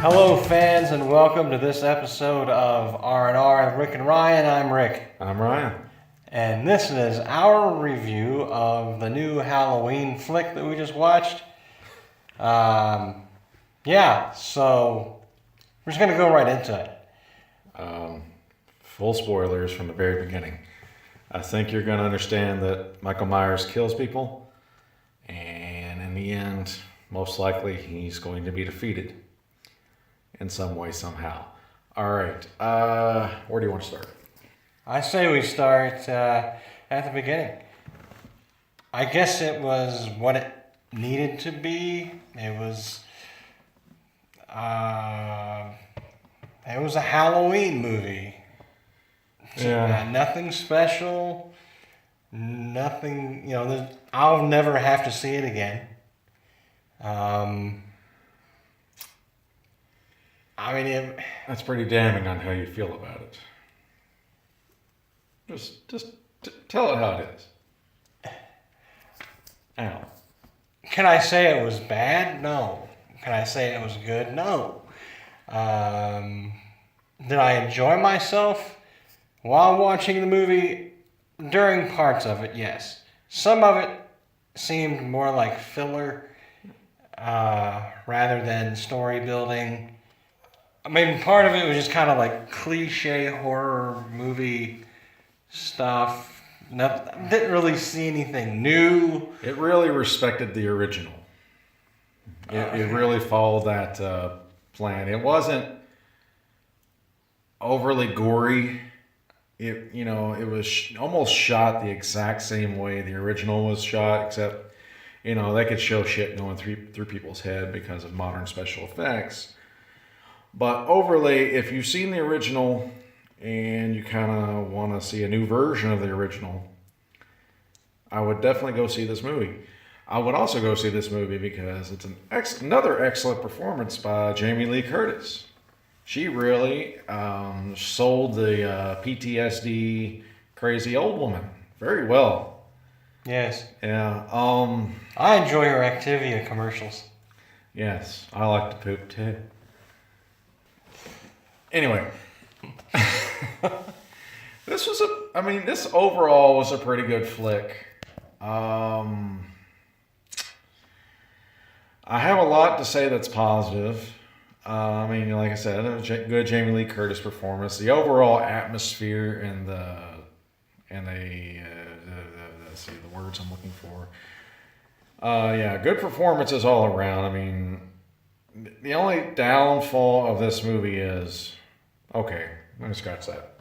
Hello, fans, and welcome to this episode of R&R Rick and Ryan. I'm Rick. I'm Ryan. And this is our review of the new Halloween flick that we just watched. So we're just going to go right into it. Full spoilers from the very beginning. I think you're going to understand that Michael Myers kills people, and in the end, most likely he's going to be defeated in some way, somehow. All right, where do you want to start? I say we start at the beginning. I guess it was what it needed to be. It was a Halloween movie. Yeah. Nothing special. Nothing. I'll never have to see it again. That's pretty damning on how you feel about it. Just tell it how it is. Ow. Can I say it was bad? No. Can I say it was good? No. Did I enjoy myself while watching the movie? During parts of it, yes. Some of it seemed more like filler rather than story building. I mean, part of it was just kind of like cliche horror movie stuff. Didn't really see anything new. It really respected the original. It really followed that plan. It wasn't overly gory. It was almost shot the exact same way the original was shot, except they could show shit going through people's head because of modern special effects. But overlay, if you've seen the original and you kind of want to see a new version of the original, I would definitely go see this movie. I would also go see this movie because it's another excellent performance by Jamie Lee Curtis. She really sold the PTSD crazy old woman very well. Yes. Yeah. I enjoy her Activia commercials. Yes, I like to poop too. Anyway, this overall was a pretty good flick. I have a lot to say that's positive. Like I said, it was a good Jamie Lee Curtis performance. The overall atmosphere and let's see the words I'm looking for. Good performances all around. The only downfall of this movie is, okay, let me scratch that.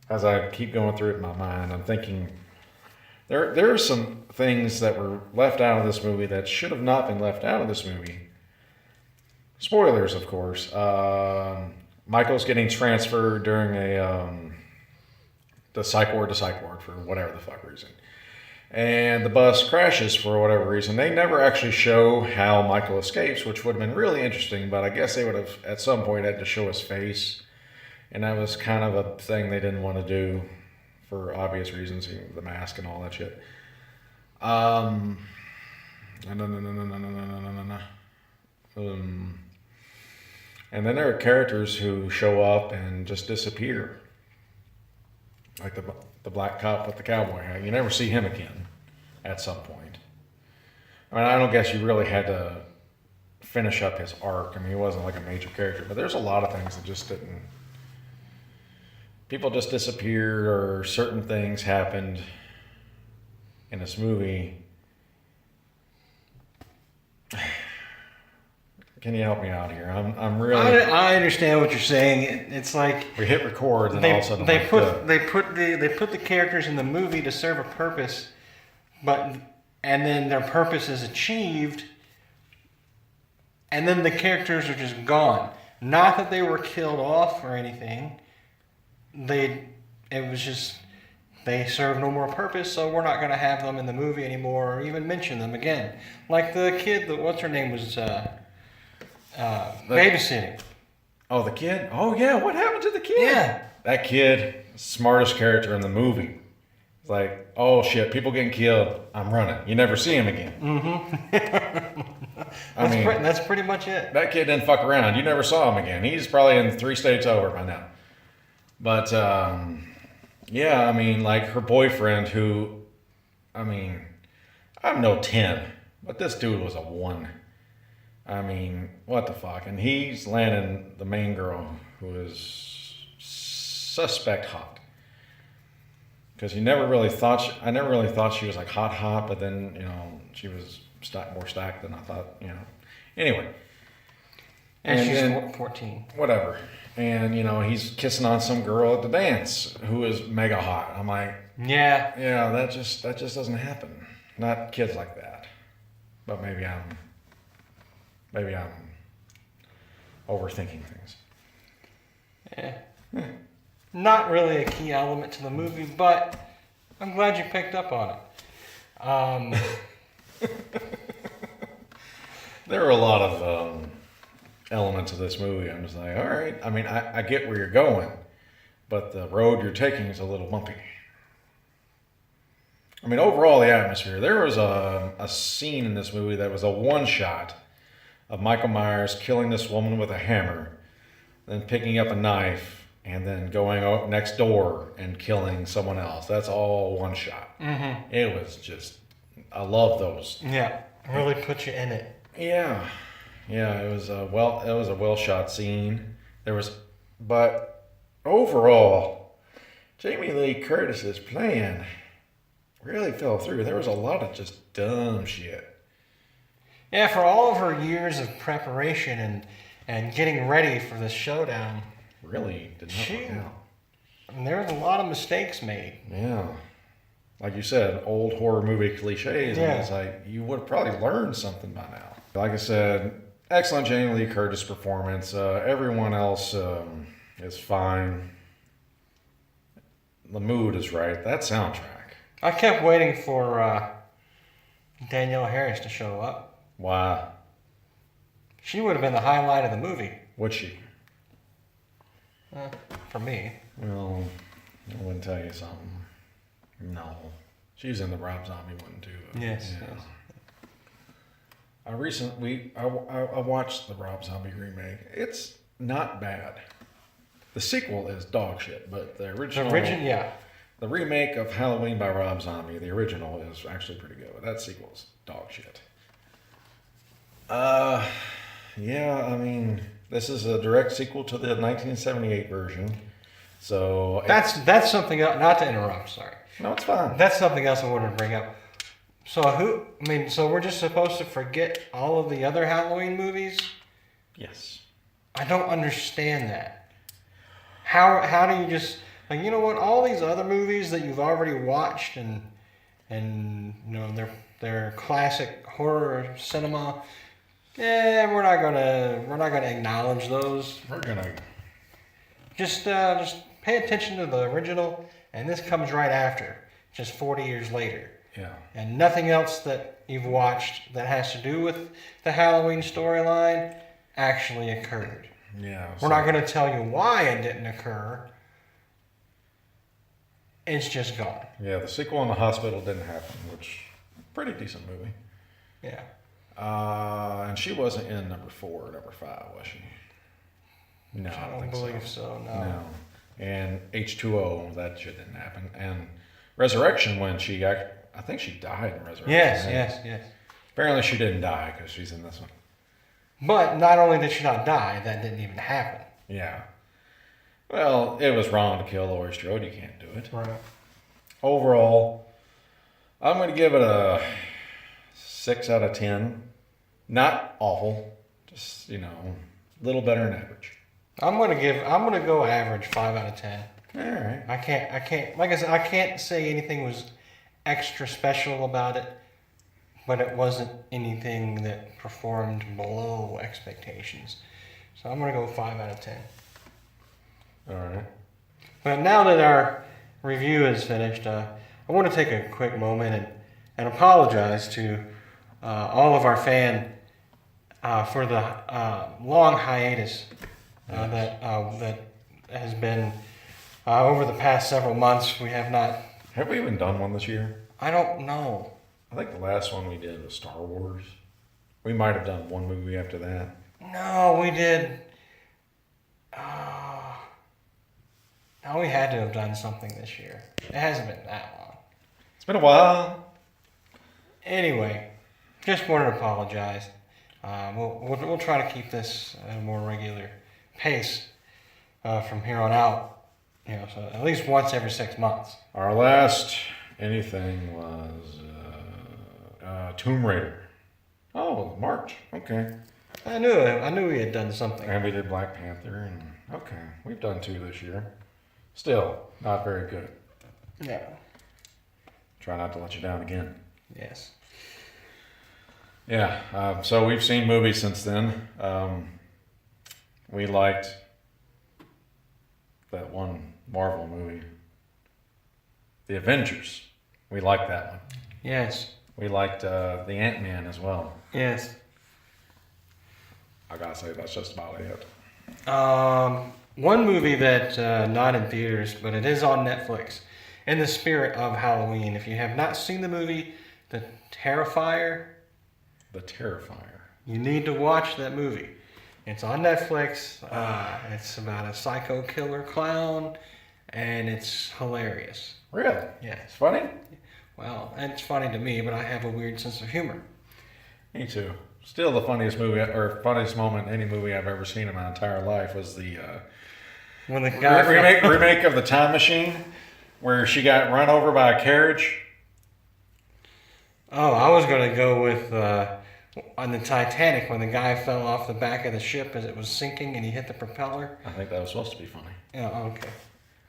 As I keep going through it in my mind, I'm thinking there are some things that were left out of this movie that should have not been left out of this movie. Spoilers, of course. Michael's getting transferred during the psych ward to psych ward for whatever the fuck reason. And the bus crashes for whatever reason. They never actually show how Michael escapes, which would have been really interesting, but I guess they would have at some point had to show his face. And that was kind of a thing they didn't want to do for obvious reasons, the mask and all that shit. And then there are characters who show up and just disappear. Like the black cop with the cowboy hat. You never see him again at some point. I don't guess you really had to finish up his arc. He wasn't like a major character, but there's a lot of things that just didn't. People just disappeared, or certain things happened in this movie. Can you help me out here? I'm really. I understand what you're saying. It's like we hit record, and all of a sudden they put the characters in the movie to serve a purpose, and then their purpose is achieved, and then the characters are just gone. Not that they were killed off or anything. It was just they serve no more purpose, so we're not going to have them in the movie anymore, or even mention them again. Like the kid what's her name was. Babysitting. Oh, the kid? Oh, yeah. What happened to the kid? Yeah. That kid, smartest character in the movie. It's like, oh, shit, people getting killed. I'm running. You never see him again. Mm-hmm. That's pretty much it. that kid didn't fuck around. You never saw him again. He's probably in 3 states over by now. But yeah, I mean, like her boyfriend, who, I mean, I'm no 10, but this dude was a 1. I mean, what the fuck? And he's landing the main girl, who is suspect hot. Because I never really thought she was like hot, but then, she was more stacked than I thought, Anyway. And she's then, 14. Whatever. And, he's kissing on some girl at the dance who is mega hot. I'm like, yeah, that just doesn't happen. Not kids like that. But maybe I'm overthinking things. Yeah. Not really a key element to the movie, but I'm glad you picked up on it. There are a lot of elements of this movie. I'm just like, all right. I mean, I get where you're going, but the road you're taking is a little bumpy. I mean, overall, the atmosphere. There was a scene in this movie that was a one-shot of Michael Myers killing this woman with a hammer, then picking up a knife, and then going out next door and killing someone else. That's all one shot. Mm-hmm. It was just, I love those. Yeah, really put you in it. Yeah, it was a well shot scene. But overall, Jamie Lee Curtis's plan really fell through. There was a lot of just dumb shit. Yeah, for all of her years of preparation and getting ready for this showdown, really did not work out. I mean, there was a lot of mistakes made. Yeah. Like you said, old horror movie cliches. Yeah. And it's like, you would have probably learned something by now. Like I said, excellent Jamie Lee Curtis performance. Everyone else is fine. The mood is right. That soundtrack. I kept waiting for Danielle Harris to show up. Why? She would have been the highlight of the movie. Would she? For me. Well, I wouldn't tell you something. No. She's in the Rob Zombie one too. Yes. Yeah. I watched the Rob Zombie remake. It's not bad. The sequel is dog shit, but the original. The remake of Halloween by Rob Zombie, the original, is actually pretty good. That sequel's dog shit. Yeah, I mean, this is a direct sequel to the 1978 version. So that's something else. Not to interrupt, sorry. No, it's fine. That's something else I wanted to bring up. So so we're just supposed to forget all of the other Halloween movies? Yes. I don't understand that. How do you just like, you know what, all these other movies that you've already watched and they're classic horror cinema. Yeah, we're not gonna acknowledge those. We're gonna just pay attention to the original, and this comes right after, just 40 years later. Yeah. And nothing else that you've watched that has to do with the Halloween storyline actually occurred. Yeah. We're not going to tell you why it didn't occur. It's just gone. Yeah, the sequel in the hospital didn't happen, which pretty decent movie. Yeah. And she wasn't in number 4 or number 5, was she? No, I don't believe so. No. And H2O, that shit didn't happen. And Resurrection, I think she died in Resurrection. Yes. Apparently she didn't die because she's in this one. But not only did she not die, that didn't even happen. Yeah. Well, it was wrong to kill Laurie Strode. You can't do it. Right. Overall, I'm going to give it a 6 out of 10. Not awful. Just, a little better than average. I'm gonna go average, 5 out of 10. All right. I can't, like I said, I can't say anything was extra special about it, but it wasn't anything that performed below expectations. So I'm gonna go 5 out of 10. All right. But now that our review is finished, I want to take a quick moment and apologize to all of our fans for the long hiatus that has been over the past several months. We have not. Have we even done one this year? I don't know. I think the last one we did was Star Wars. We might have done one movie after that. No, we did. No, we had to have done something this year. It hasn't been that long. It's been a while. Anyway, just wanted to apologize. We'll try to keep this at a more regular pace from here on out. You know, so at least once every 6 months. Our last anything was Tomb Raider. Oh, March. Okay. I knew we had done something. And we did Black Panther. And okay, we've done 2 this year. Still not very good. Yeah. Try not to let you down again. Yes. Yeah. So we've seen movies since then. We liked that one Marvel movie, The Avengers. We liked that one. Yes. We liked the Ant-Man as well. Yes. I gotta say that's just about it. One movie that not in theaters, but it is on Netflix. In the spirit of Halloween, if you have not seen the movie, The Terrifier, The Terrifier. you need to watch that movie. It's on Netflix. It's about a psycho killer clown, and it's hilarious. Really? Yes. It's funny? Well, it's funny to me, but I have a weird sense of humor. Me too. Still the funniest movie or funniest moment in any movie I've ever seen in my entire life was the When the guy remake of The Time Machine where she got run over by a carriage. Oh, I was going to go with on the Titanic when the guy fell off the back of the ship as it was sinking and he hit the propeller. I think that was supposed to be funny. Oh, okay.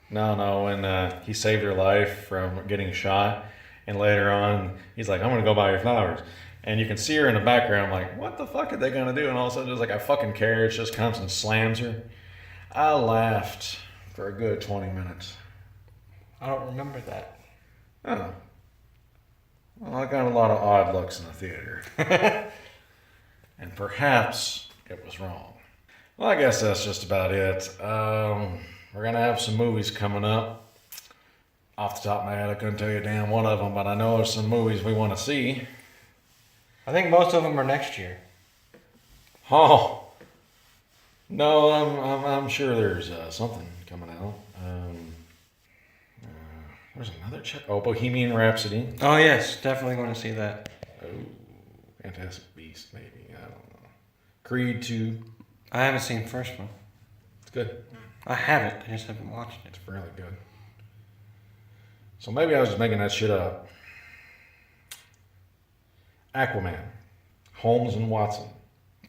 No, when he saved her life from getting shot, and later on he's like, "I'm gonna go buy your flowers," and you can see her in the background, like, "What the fuck are they gonna do?" And all of a sudden, there's like a fucking carriage just comes and slams her. I laughed for a good 20 minutes. I don't remember that. Oh, well, I got a lot of odd looks in the theater, and perhaps it was wrong. Well, I guess that's just about it. We're gonna have some movies coming up. Off the top of my head, I couldn't tell you damn one of them, but I know there's some movies we want to see. I think most of them are next year. Oh, no, I'm sure there's something coming out. There's another check. Oh, Bohemian Rhapsody. Oh, yes. Definitely going to see that. Oh, Fantastic Beasts, maybe. I don't know. Creed 2. I haven't seen the first one. It's good. I haven't. I just haven't watched it. It's really good. So maybe I was just making that shit up. Aquaman. Holmes and Watson.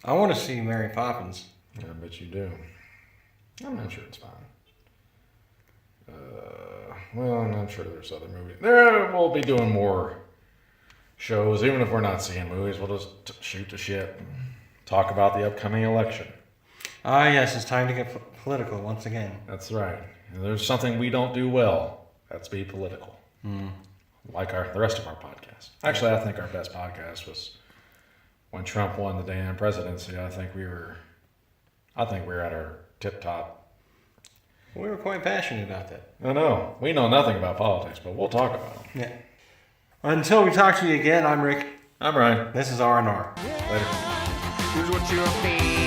I want to see Mary Poppins. I bet you do. I'm not sure it's fine. Well, I'm not sure there's other movies. We'll be doing more shows. Even if we're not seeing movies, we'll just shoot the shit and talk about the upcoming election. Ah, yes. It's time to get political once again. That's right. And there's something we don't do well. That's be political. Like the rest of our podcast. Actually, I think our best podcast was when Trump won the damn presidency. I think we were at our tip top. We were quite passionate about that. I know. We know nothing about politics, but we'll talk about them. Yeah. Until we talk to you again, I'm Rick. I'm Ryan. This is R&R. Later. Here's what you're paying.